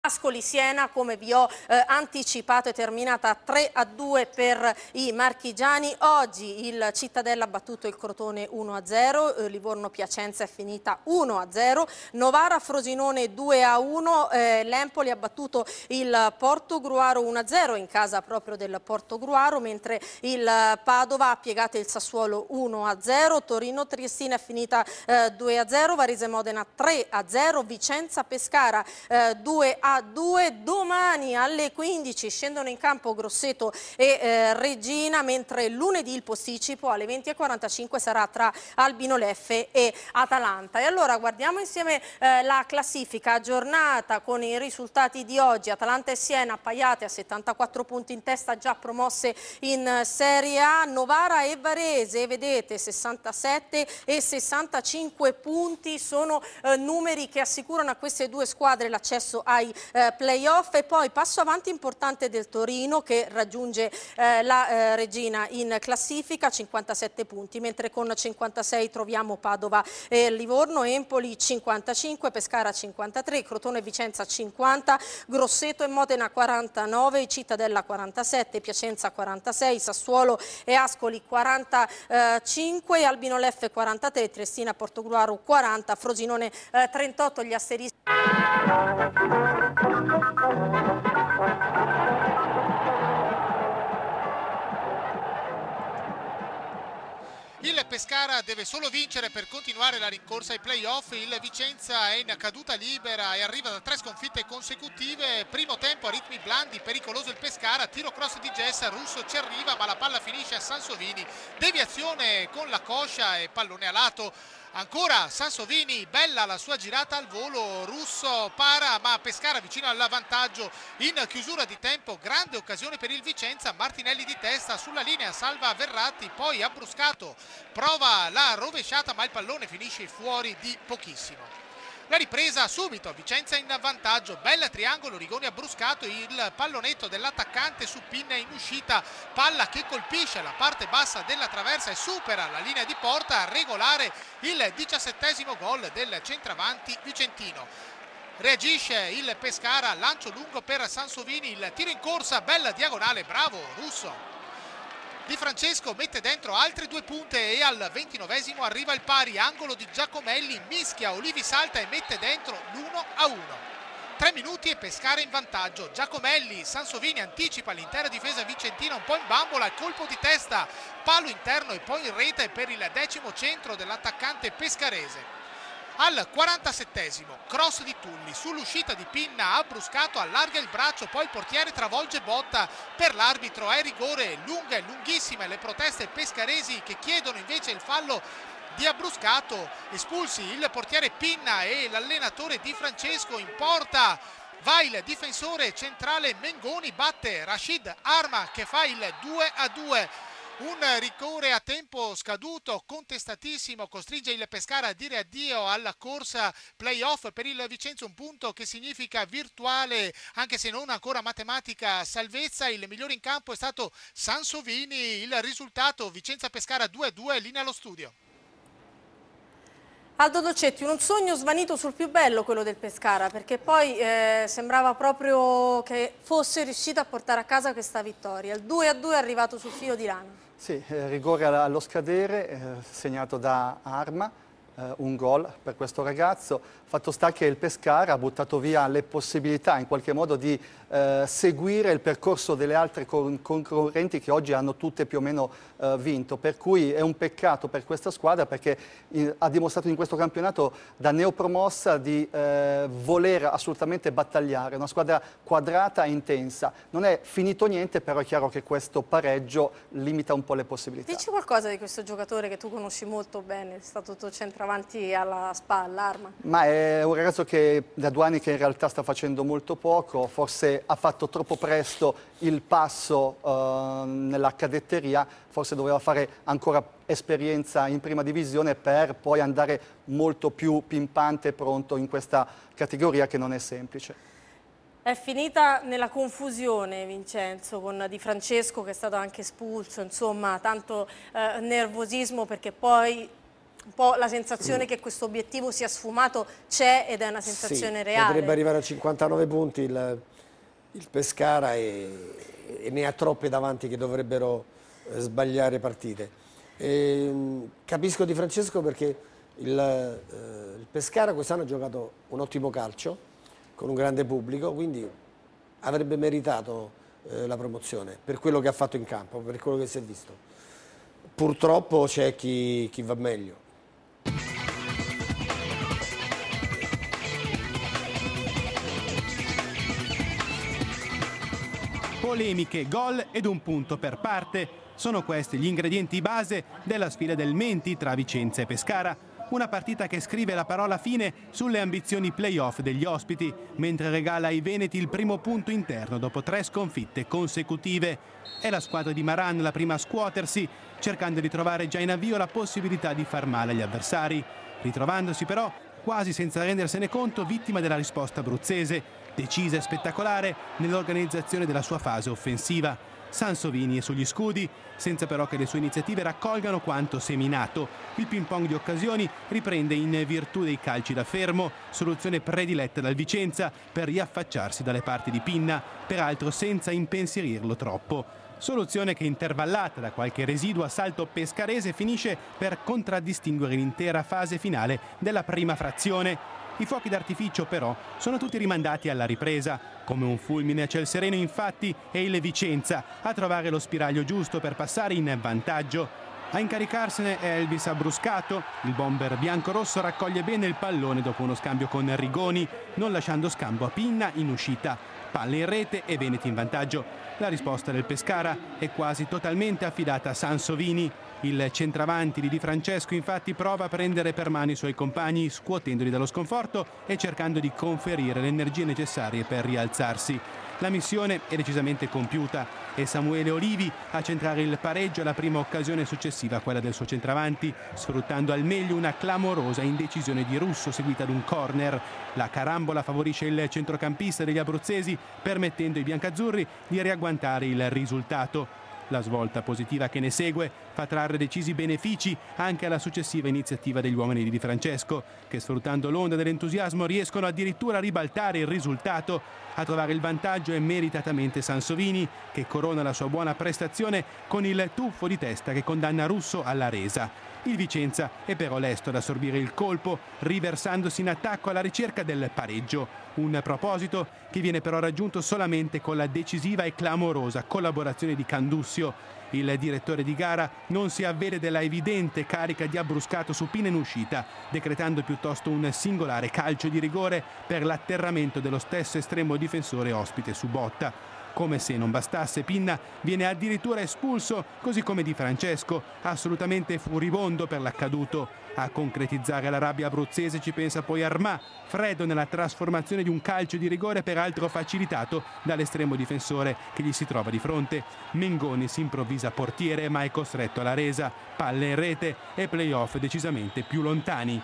Ascoli Siena, come vi ho anticipato, è terminata 3-2 per i marchigiani. Oggi il Cittadella ha battuto il Crotone 1-0, Livorno Piacenza è finita 1-0, Novara Frosinone 2-1, l'Empoli ha battuto il Portogruaro 1-0 in casa proprio del Portogruaro, mentre il Padova ha piegato il Sassuolo 1-0, Torino Triestina è finita 2-0, Varese Modena 3-0, Vicenza Pescara 2-2. Domani alle 15 scendono in campo Grosseto e Reggina, mentre lunedì il posticipo alle 20:45 sarà tra Albino Leffe e Atalanta. E allora guardiamo insieme la classifica aggiornata con i risultati di oggi. Atalanta e Siena appaiate a 74 punti in testa, già promosse in Serie A. Novara e Varese, vedete, 67 e 65 punti sono numeri che assicurano a queste due squadre l'accesso ai playoff. E poi passo avanti importante del Torino, che raggiunge la Reggina in classifica, 57 punti, mentre con 56 troviamo Padova e Livorno, Empoli 55, Pescara 53, Crotone e Vicenza 50, Grosseto e Modena 49, Cittadella 47, Piacenza 46, Sassuolo e Ascoli 45, Albino Leffe 43, Triestina Portogruaro 40, Frosinone 38, gli asterischi. Il Pescara deve solo vincere per continuare la rincorsa ai playoff. Il Vicenza è in caduta libera e arriva da 3 sconfitte consecutive. Primo tempo a ritmi blandi, pericoloso il Pescara, tiro cross di Gessa, Russo ci arriva ma la palla finisce a Sansovini, deviazione con la coscia e pallone a lato. Ancora Sansovini, bella la sua girata al volo, Russo para ma Pescara vicino all'avvantaggio in chiusura di tempo. Grande occasione per il Vicenza, Martinelli di testa sulla linea, salva Verratti, poi Abbruscato prova la rovesciata ma il pallone finisce fuori di pochissimo. La ripresa subito, Vicenza in vantaggio, bel triangolo, Rigoni Abbruscato, il pallonetto dell'attaccante su Pinna in uscita, palla che colpisce la parte bassa della traversa e supera la linea di porta, regolare il 17° gol del centravanti vicentino. Reagisce il Pescara, lancio lungo per Sansovini, il tiro in corsa, bella diagonale, bravo Russo. Di Francesco mette dentro altre 2 punte e al 29° arriva il pari, angolo di Giacomelli, mischia, Olivi salta e mette dentro l'1-1. 3 minuti e Pescara in vantaggio. Giacomelli, Sansovini anticipa l'intera difesa vicentina un po' in bambola, colpo di testa, palo interno e poi in rete per il 10° centro dell'attaccante pescarese. Al 47°, cross di Tulli, sull'uscita di Pinna, Abbruscato allarga il braccio, poi il portiere travolge botta, per l'arbitro è rigore, lunghe, lunghissime le proteste pescaresi che chiedono invece il fallo di Abbruscato, espulsi il portiere Pinna e l'allenatore Di Francesco. In porta va il difensore centrale Mengoni, batte Rashid Arma che fa il 2-2. Un rigore a tempo scaduto, contestatissimo, costringe il Pescara a dire addio alla corsa playoff. Per il Vicenza un punto che significa virtuale, anche se non ancora matematica, salvezza. Il migliore in campo è stato Sansovini. Il risultato Vicenza-Pescara 2-2, linea allo studio. Aldo Dolcetti, un sogno svanito sul più bello quello del Pescara, perché poi sembrava proprio che fosse riuscito a portare a casa questa vittoria. Il 2-2 è arrivato sul filo di lana. Sì, rigore allo scadere, segnato da Arma, un gol per questo ragazzo. Fatto sta che il Pescara ha buttato via le possibilità in qualche modo di seguire il percorso delle altre concorrenti che oggi hanno tutte più o meno vinto, per cui è un peccato per questa squadra perché ha dimostrato in questo campionato da neopromossa di voler assolutamente battagliare, una squadra quadrata e intensa. Non è finito niente, però è chiaro che questo pareggio limita un po' le possibilità. Dici qualcosa di questo giocatore che tu conosci molto bene, è stato tuo centravanti alla spalla, Arma? Ma è un ragazzo che da 2 anni che in realtà sta facendo molto poco, forse ha fatto troppo presto il passo nella cadetteria, forse doveva fare ancora esperienza in prima divisione per poi andare molto più pimpante e pronto in questa categoria che non è semplice. È finita nella confusione, Vincenzo, con Di Francesco che è stato anche espulso, insomma tanto nervosismo perché poi un po' la sensazione che questo obiettivo sia sfumato c'è ed è una sensazione reale. Potrebbe arrivare a 59 punti il Pescara e ne ha troppe davanti che dovrebbero sbagliare partite. Capisco Di Francesco perché il Pescara quest'anno ha giocato un ottimo calcio con un grande pubblico, quindi avrebbe meritato la promozione per quello che ha fatto in campo, per quello che si è visto. Purtroppo c'è chi va meglio. Polemiche, gol ed un punto per parte. Sono questi gli ingredienti base della sfida del Menti tra Vicenza e Pescara. Una partita che scrive la parola fine sulle ambizioni play-off degli ospiti, mentre regala ai veneti il primo punto interno dopo 3 sconfitte consecutive. È la squadra di Maran la prima a scuotersi, cercando di trovare già in avvio la possibilità di far male agli avversari. Ritrovandosi però, quasi senza rendersene conto, vittima della risposta abruzzese, decisa e spettacolare nell'organizzazione della sua fase offensiva. Sansovini è sugli scudi, senza però che le sue iniziative raccolgano quanto seminato. Il ping pong di occasioni riprende in virtù dei calci da fermo, soluzione prediletta dal Vicenza per riaffacciarsi dalle parti di Pinna, peraltro senza impensierirlo troppo. Soluzione che, intervallata da qualche residuo assalto pescarese, finisce per contraddistinguere l'intera fase finale della prima frazione. I fuochi d'artificio però sono tutti rimandati alla ripresa. Come un fulmine a ciel sereno infatti è il Vicenza a trovare lo spiraglio giusto per passare in vantaggio. A incaricarsene è Elvis Abbruscato. Il bomber bianco-rosso raccoglie bene il pallone dopo uno scambio con Rigoni, non lasciando scampo a Pinna in uscita. Palle in rete e Veneti in vantaggio. La risposta del Pescara è quasi totalmente affidata a Sansovini. Il centravanti di Di Francesco infatti prova a prendere per mano i suoi compagni, scuotendoli dallo sconforto e cercando di conferire le energie necessarie per rialzarsi. La missione è decisamente compiuta. È Samuele Olivi a centrare il pareggio alla prima occasione successiva a quella del suo centravanti, sfruttando al meglio una clamorosa indecisione di Russo seguita ad un corner. La carambola favorisce il centrocampista degli abruzzesi, permettendo ai biancazzurri di riagguantare il risultato. La svolta positiva che ne segue fa trarre decisi benefici anche alla successiva iniziativa degli uomini di Di Francesco, che sfruttando l'onda dell'entusiasmo riescono addirittura a ribaltare il risultato. A trovare il vantaggio è meritatamente Sansovini, che corona la sua buona prestazione con il tuffo di testa che condanna Russo alla resa. Il Vicenza è però lesto ad assorbire il colpo, riversandosi in attacco alla ricerca del pareggio. Un proposito che viene però raggiunto solamente con la decisiva e clamorosa collaborazione di Candussio. Il direttore di gara non si avvede della evidente carica di Abbruscato su Pinna in uscita, decretando piuttosto un singolare calcio di rigore per l'atterramento dello stesso estremo difensore ospite su Botta. Come se non bastasse, Pinna viene addirittura espulso, così come Di Francesco, assolutamente furibondo per l'accaduto. A concretizzare la rabbia abruzzese ci pensa poi Armà, freddo nella trasformazione di un calcio di rigore peraltro facilitato dall'estremo difensore che gli si trova di fronte. Mengoni si improvvisa portiere ma è costretto alla resa, palle in rete e play-off decisamente più lontani.